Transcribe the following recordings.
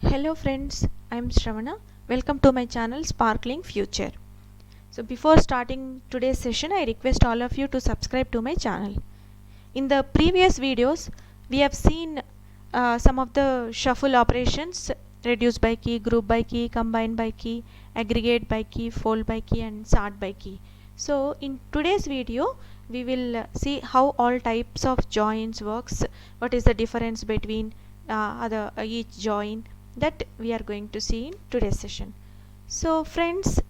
Hello friends, I am Shravana. Welcome to my channel Sparkling Future. So before starting today's session, I request all of you to subscribe to my channel. In the previous videos, we have seen some of the shuffle operations: reduce by key, group by key, combine by key, aggregate by key, fold by key and sort by key. So in today's video, we will see how all types of joins works, what is the difference between each join, that we are going to see in today's session. So friends,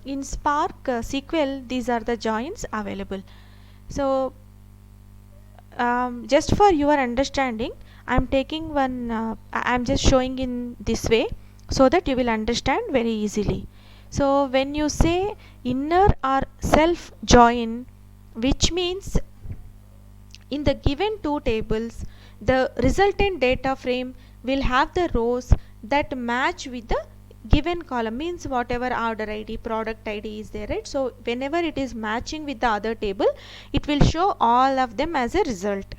in Spark SQL, these are the joins available. So just for your understanding, I'm taking one I'm just showing in this way so that you will understand very easily. So when you say inner or self join, which means in the given two tables, the resultant data frame will have the rows that match with the given column, means whatever order id, product id is there, right? So whenever it is matching with the other table, it will show all of them as a result.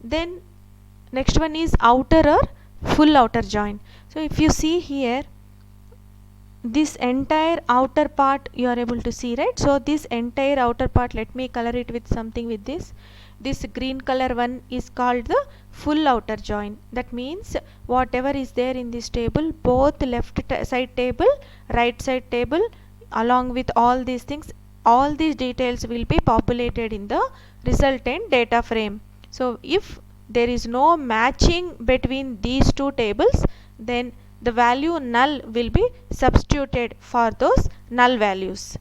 Then next one is outer or full outer join. So if you see here, this entire outer part you are able to see, right? So this entire outer part, let me color it with something with this green color one is called the full outer join. That means whatever is there in this table, both left side table, right side table, along with all these things, all these details will be populated in the resultant data frame. So if there is no matching between these two tables, then the value null will be substituted for those null values.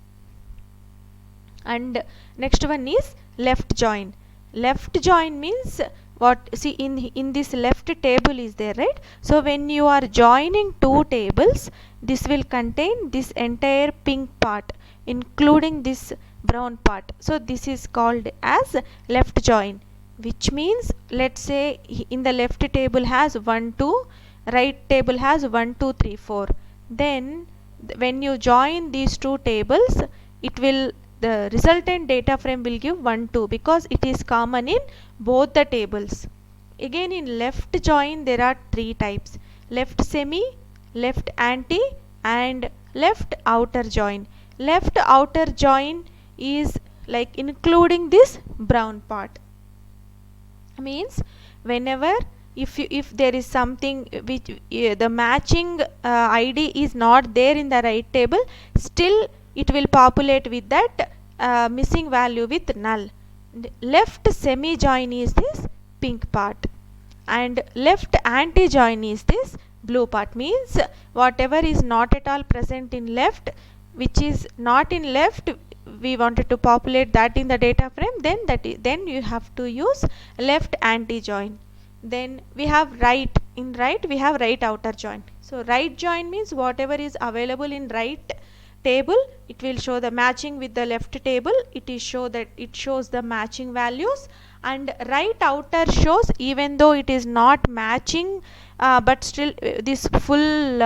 And next one is left join. Left join means what? See, in this left table is there, right? So when you are joining two tables, this will contain this entire pink part including this brown part. So this is called as left join, which means, let's say in the left table has 1 2, right table has 1 2 3 4. Then when you join these two tables, it will, the resultant data frame will give 1 2 because it is common in both the tables. Again, in left join there are three types: left semi, left anti and left outer join. Left outer join is like including this brown part, means whenever if there is something which the matching id is not there in the right table, still it will populate with that missing value with null. Left semi join is this pink part and left anti join is this blue part, means whatever is not at all present in left, which is not in left, we wanted to populate that in the data frame, then then you have to use left anti join. Then we have right, in right we have right outer join. So right join means whatever is available in right table, it will show the matching with the left table, it is show that it shows the matching values. And right outer shows even though it is not matching, but still this full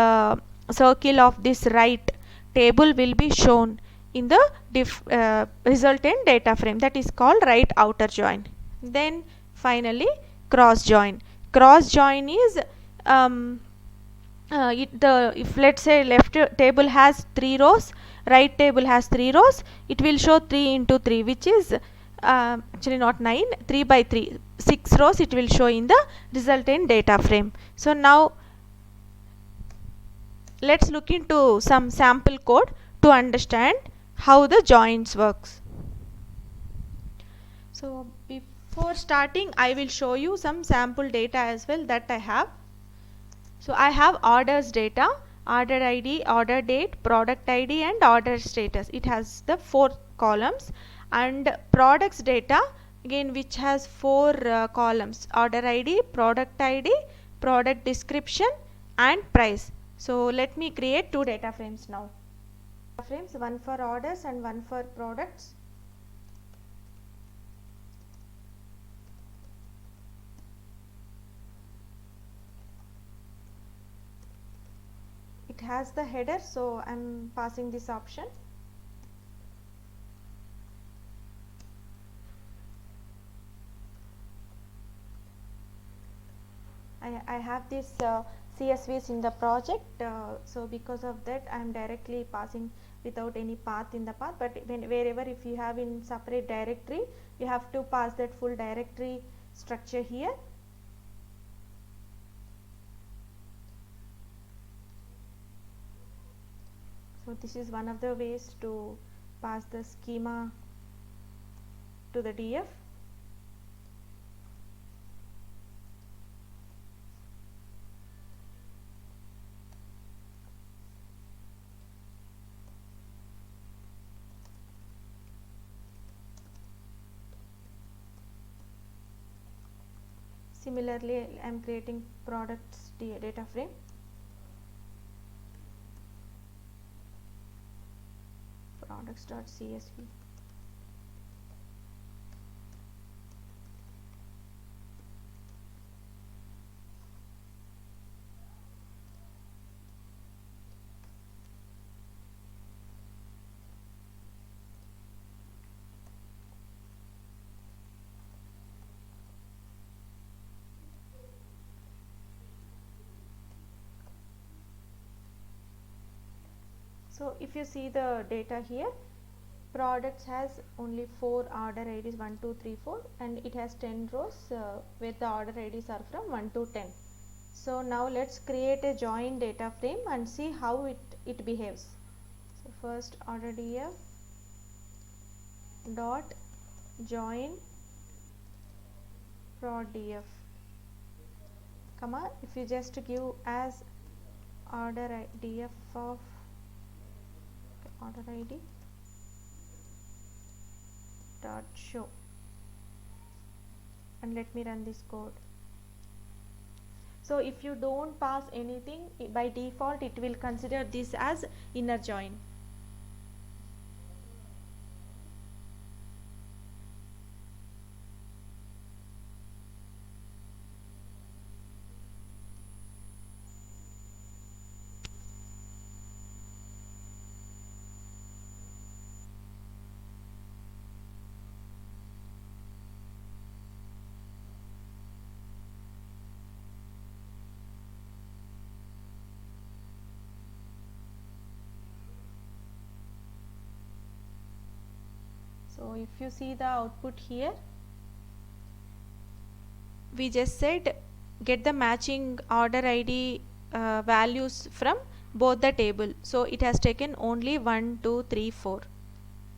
circle of this right table will be shown in the resultant data frame, that is called right outer join. Then finally cross join. Cross join is if let's say left table has 3 rows, right table has 3 rows, it will show 3 into 3, which is actually not 9, 3 by 3, 6 rows it will show in the resultant data frame. So now let's look into some sample code to understand how the joins works. So before starting, I will show you some sample data as well that I have. So I have orders data, order id, order date, product id and order status. It has the 4 columns. And products data, again, which has 4 columns: order id, product id, product description and price. So let me create 2 data frames now. Frames, one for orders and one for products. It has the header, so I'm passing this option. I have this CSVs in the project, so because of that I am directly passing without any path in the path, but wherever if you have in separate directory, you have to pass that full directory structure here. So this is one of the ways to pass the schema to the DF. Similarly, I am creating products data frame. Products.csv. So if you see the data here, products has only 4 order IDs 1, 2, 3, 4, and it has 10 rows where the order IDs are from 1 to 10. So now let's create a join data frame and see how it behaves. So first order df dot join prod df, comma, if you just give as order df of order id dot show, and let me run this code. So if you don't pass anything, by default it will consider this as inner join. So if you see the output here, we just said get the matching order ID values from both the table. So it has taken only 1, 2, 3, 4,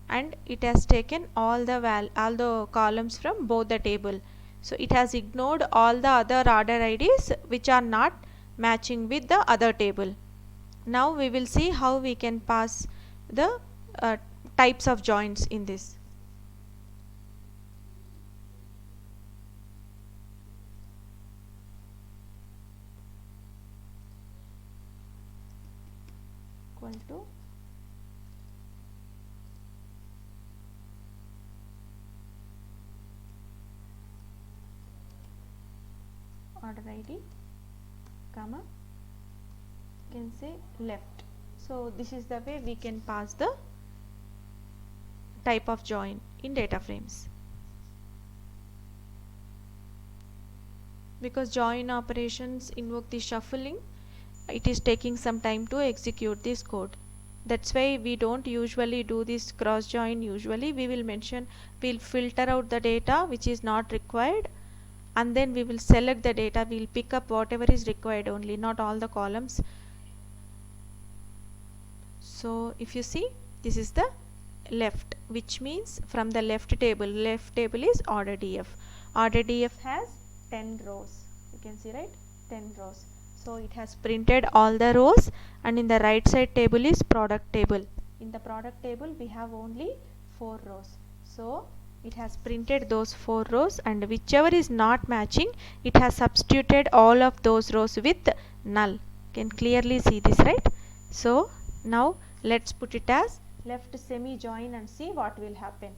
and it has taken all the columns from both the table. So it has ignored all the other order IDs which are not matching with the other table. Now we will see how we can pass the types of joins in this. Equal to order ID, comma, you can say left. So this is the way we can pass the type of join in data frames. Because join operations invoke the shuffling, it is taking some time to execute this code. That's why we don't usually do this cross join. Usually we will mention, we'll filter out the data which is not required, and then we will select the data, we'll pick up whatever is required only, not all the columns. So if you see, this is the left, which means from the left table is order df. Order df has 10 rows, you can see, right, 10 rows. So it has printed all the rows, and in the right side table is product table. In the product table we have only 4 rows. So it has printed those 4 rows, and whichever is not matching, it has substituted all of those rows with null. You can clearly see this, right? So now let's put it as left semi join and see what will happen.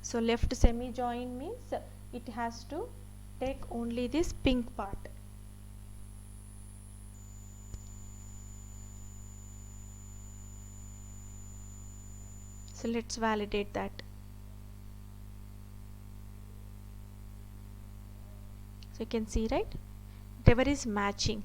So left semi join means it has to take only this pink part. So let's validate that. So you can see, right, whatever is matching,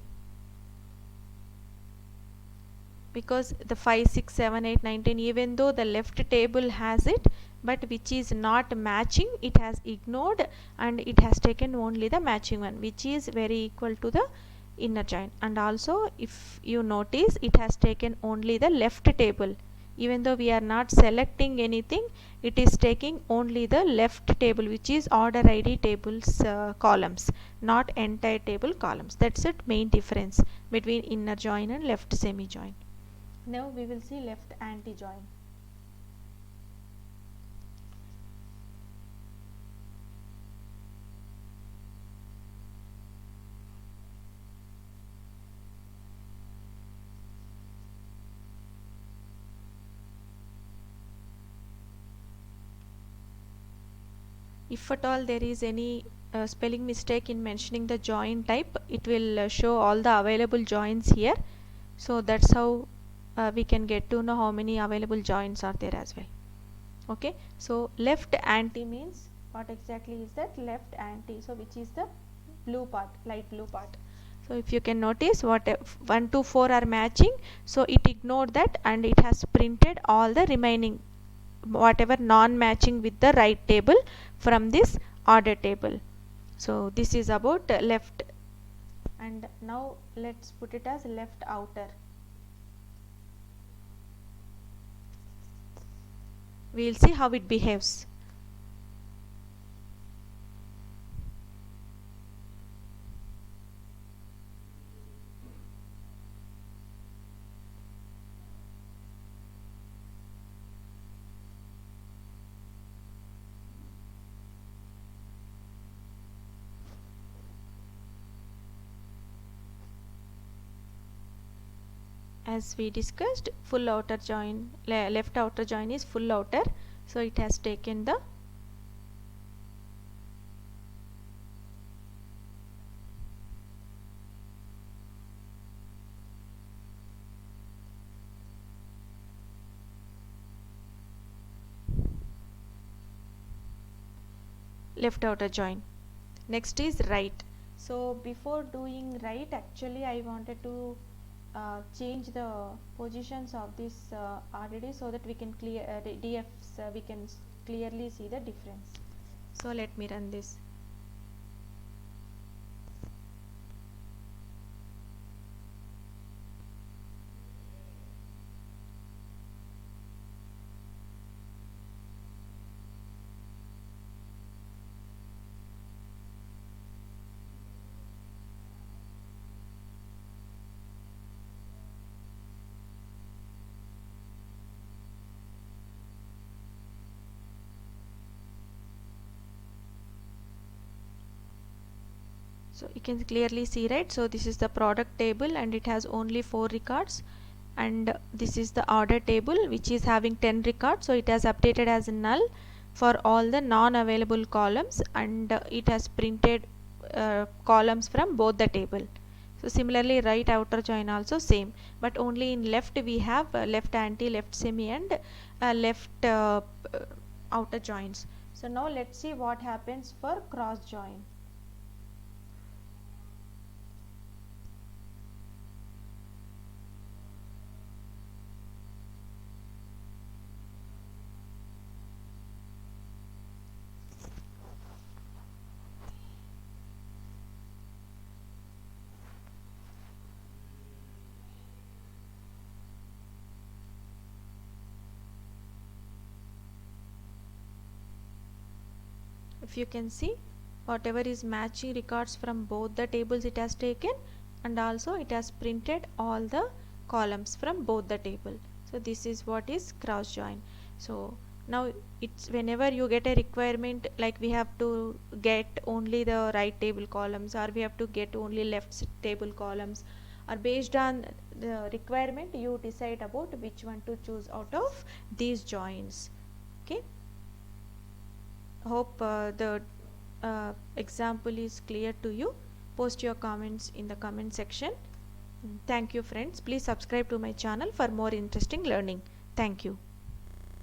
because the 5 6 7 8 9 10, even though the left table has it, but which is not matching, it has ignored and it has taken only the matching one, which is very equal to the inner join. And also if you notice, it has taken only the left table, even though we are not selecting anything, it is taking only the left table, which is order id tables columns, not entire table columns. That's it, main difference between inner join and left semi join. Now we will see left anti join. If at all there is any spelling mistake in mentioning the join type, it will show all the available joins here. So that's how we can get to know how many available joins are there as well. Okay, so left anti means what exactly is that? Left anti, so which is the blue part, light blue part. So if you can notice, what 1 to 4 are matching, so it ignored that and it has printed all the remaining whatever non-matching with the right table from this order table. So this is about left. And now let's put it as left outer. We will see how it behaves. As we discussed, full outer join, left outer join is full outer, so it has taken the left outer join. Next is right. So before doing right, actually I wanted to change the positions of this RDD so that we can clear DFs, we can clearly see the difference. So let me run this. So you can clearly see, right, so this is the product table and it has only 4 records, and this is the order table which is having 10 records, so it has updated as null for all the non-available columns, and it has printed columns from both the table. So similarly right outer join also same, but only in left we have left anti, left semi, and left outer joins. So now let's see what happens for cross join. If you can see, whatever is matching records from both the tables it has taken, and also it has printed all the columns from both the table. So this is what is cross join. So now it's whenever you get a requirement, like we have to get only the right table columns, or we have to get only left table columns, or based on the requirement you decide about which one to choose out of these joins. Okay, hope the example is clear to you. Post your comments in the comment section. Thank you friends. Please subscribe to my channel for more interesting learning. Thank you.